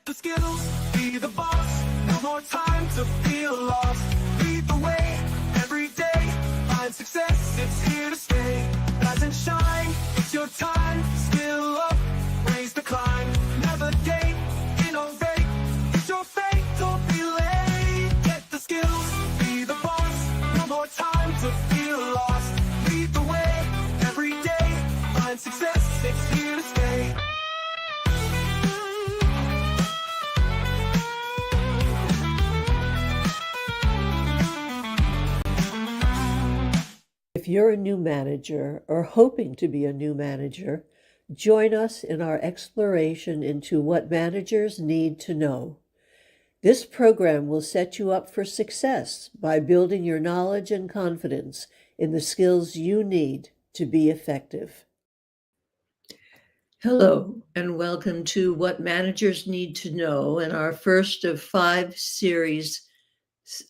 the skills, be the boss. No more time to feel lost. Lead the way every day. Find success, it's here to stay. Rise and shine, it's your time. Skill up, raise the climb. Navigate, innovate. It's your fate, don't be late. Get the skills, be the boss. No more time to feel lost. Lead the way every day. Find success, it's here to stay. If you're a new manager or hoping to be a new manager, join us in our exploration into what managers need to know. This program will set you up for success by building your knowledge and confidence in the skills you need to be effective. Hello, and welcome to What Managers Need to Know, and our first of 5 series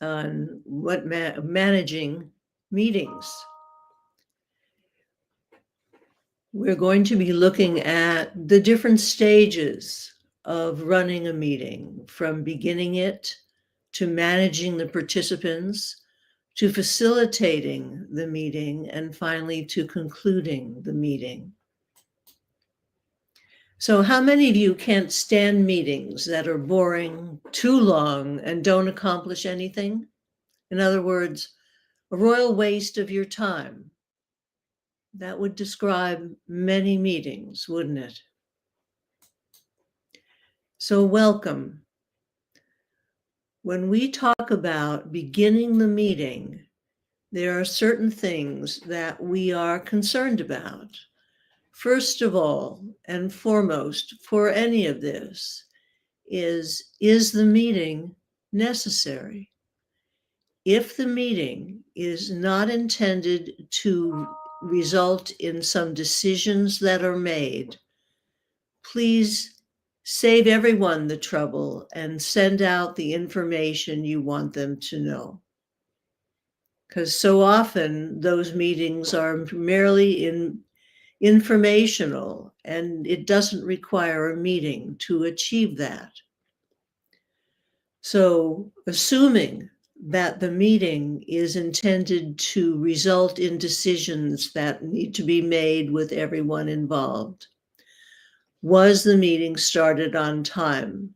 on managing meetings. We're going to be looking at the different stages of running a meeting, from beginning it to managing the participants, to facilitating the meeting, and finally to concluding the meeting. So how many of you can't stand meetings that are boring, too long, and don't accomplish anything? In other words, a royal waste of your time. That would describe many meetings, wouldn't it? So welcome. When we talk about beginning the meeting, there are certain things that we are concerned about. First of all, and foremost for any of this, is the meeting necessary? If the meeting is not intended to result in some decisions that are made, please save everyone the trouble and send out the information you want them to know. Because so often those meetings are merely informational, and it doesn't require a meeting to achieve that. So, assuming that the meeting is intended to result in decisions that need to be made with everyone involved, was the meeting started on time?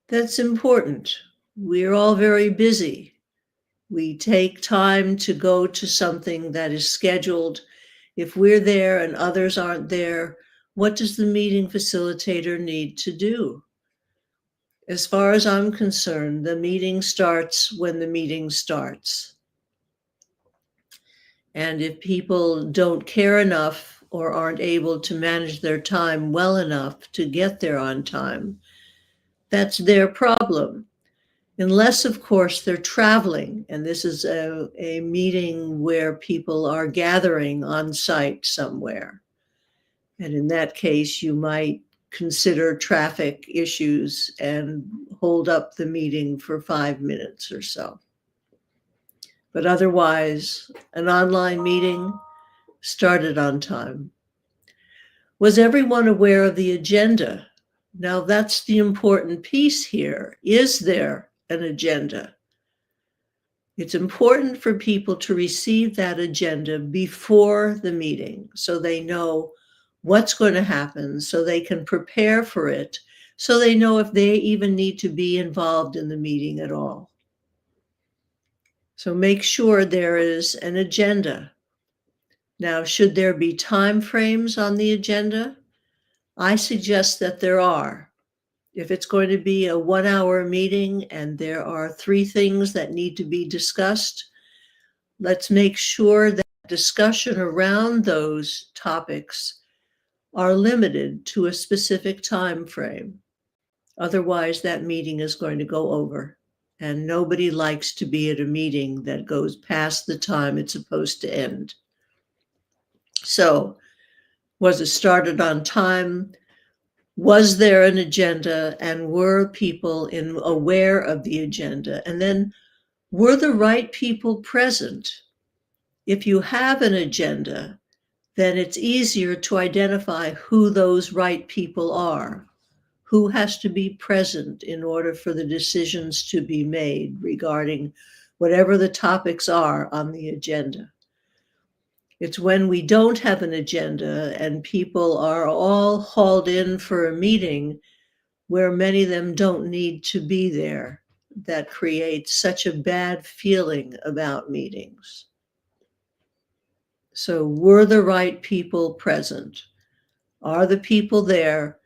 That's important. We're all very busy. We take time to go to something that is scheduled. If we're there and others aren't there, what does the meeting facilitator need to do? As far as I'm concerned, the meeting starts when the meeting starts. And if people don't care enough or aren't able to manage their time well enough to get there on time, that's their problem. Unless, of course, they're traveling, and this is a meeting where people are gathering on site somewhere. And in that case, you might consider traffic issues and hold up the meeting for 5 minutes or so. But otherwise, an online meeting started on time. Was everyone aware of the agenda? Now that's the important piece here. Is there an agenda? It's important for people to receive that agenda before the meeting so they know what's going to happen, so they can prepare for it, so they know if they even need to be involved in the meeting at all. So make sure there is an agenda. Now, should there be time frames on the agenda? I suggest that there are. If it's going to be a 1-hour meeting and there are 3 things that need to be discussed, let's make sure that discussion around those topics are limited to a specific time frame. Otherwise, that meeting is going to go over, and nobody likes to be at a meeting that goes past the time it's supposed to end. So, was it started on time? Was there an agenda, and were people aware of the agenda? And then, were the right people present? If you have an agenda, then it's easier to identify who those right people are, who has to be present in order for the decisions to be made regarding whatever the topics are on the agenda. It's when we don't have an agenda and people are all hauled in for a meeting where many of them don't need to be there that creates such a bad feeling about meetings. So were the right people present? Are the people there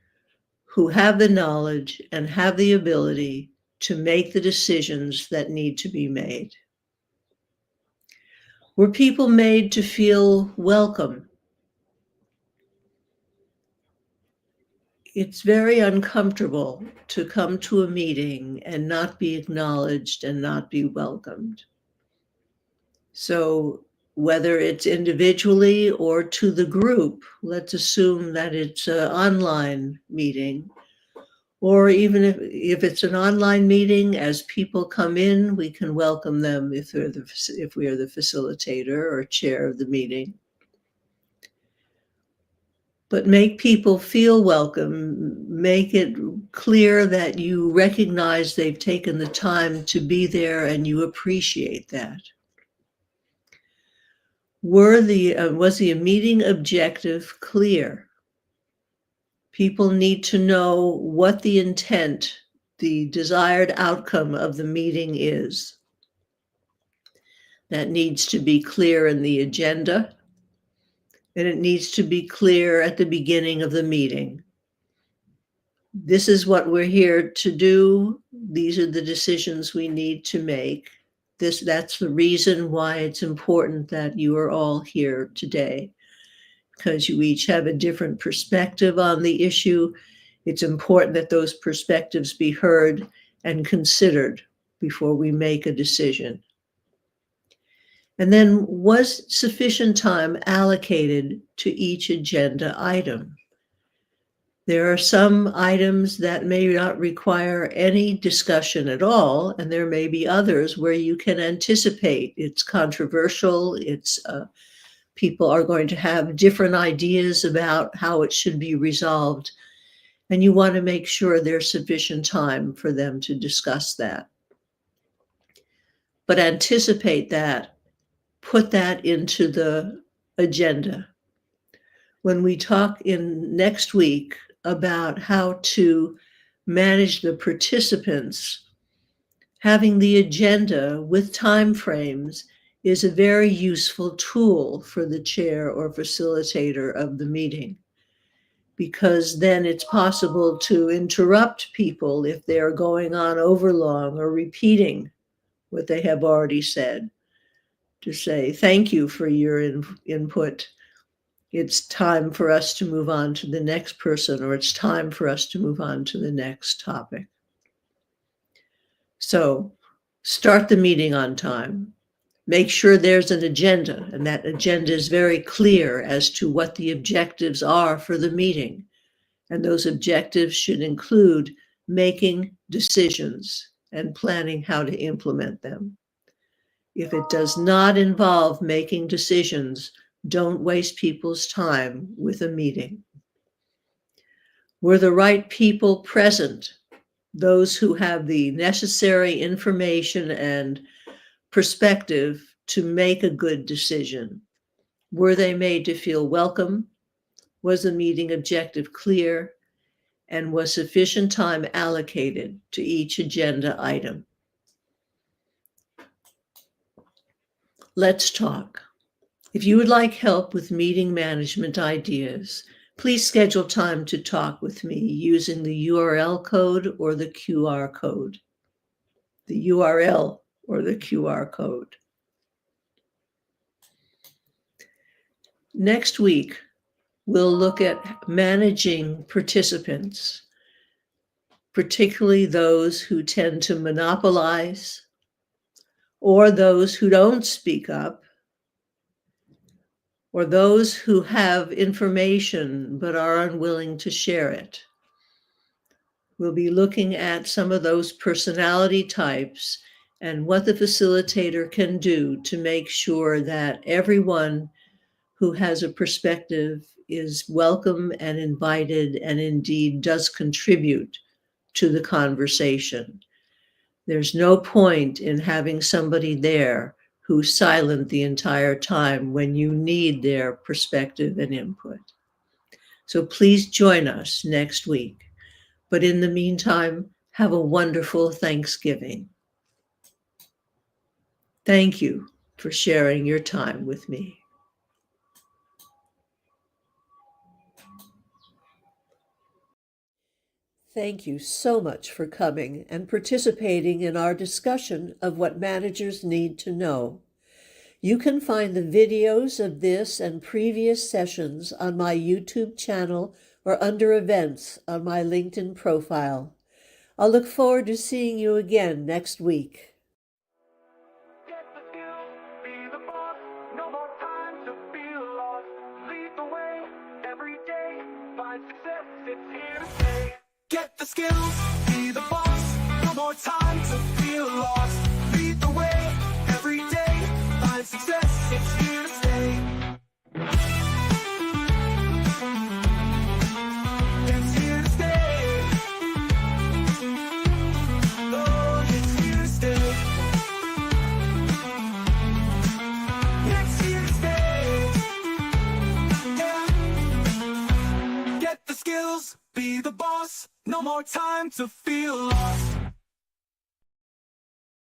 who have the knowledge and have the ability to make the decisions that need to be made? Were people made to feel welcome? It's very uncomfortable to come to a meeting and not be acknowledged and not be welcomed. So whether it's individually or to the group, let's assume that it's an online meeting, or even if it's an online meeting, as people come in, we can welcome them if we are the facilitator or chair of the meeting. But make people feel welcome, make it clear that you recognize they've taken the time to be there and you appreciate that. Was the meeting objective clear? People need to know what the intent, the desired outcome of the meeting is. That needs to be clear in the agenda, and it needs to be clear at the beginning of the meeting. This is what we're here to do. These are the decisions we need to make. That's the reason why it's important that you are all here today, because you each have a different perspective on the issue. It's important that those perspectives be heard and considered before we make a decision. And then, was sufficient time allocated to each agenda item? There are some items that may not require any discussion at all, and there may be others where you can anticipate it's controversial, people are going to have different ideas about how it should be resolved, and you want to make sure there's sufficient time for them to discuss that. But anticipate that, put that into the agenda. When we talk in next week about how to manage the participants, having the agenda with timeframes is a very useful tool for the chair or facilitator of the meeting, because then it's possible to interrupt people if they're going on overlong or repeating what they have already said, to say, thank you for your input. It's time for us to move on to the next person, or it's time for us to move on to the next topic. So start the meeting on time. Make sure there's an agenda, and that agenda is very clear as to what the objectives are for the meeting. And those objectives should include making decisions and planning how to implement them. If it does not involve making decisions, don't waste people's time with a meeting. Were the right people present? Those who have the necessary information and perspective to make a good decision. Were they made to feel welcome? Was the meeting objective clear? And was sufficient time allocated to each agenda item? Let's talk. If you would like help with meeting management ideas, please schedule time to talk with me using the URL code or the QR code. The URL or the QR code. Next week, we'll look at managing participants, particularly those who tend to monopolize or those who don't speak up, or those who have information but are unwilling to share it. We'll be looking at some of those personality types and what the facilitator can do to make sure that everyone who has a perspective is welcome and invited and indeed does contribute to the conversation. There's no point in having somebody there who's silent the entire time when you need their perspective and input. So please join us next week. But in the meantime, have a wonderful Thanksgiving. Thank you for sharing your time with me. Thank you so much for coming and participating in our discussion of what managers need to know. You can find the videos of this and previous sessions on my YouTube channel or under events on my LinkedIn profile. I'll look forward to seeing you again next week. Get the skills, be the boss. No more time to feel lost. Lead the way every day. Find success, it's here to stay. Get the skills, be the boss. No more time to feel lost. Lead the way every day. Find success, it's here to stay. It's here to stay. Oh, it's here to stay. It's here to stay. Yeah. Get the skills, be the boss. No more time to feel lost.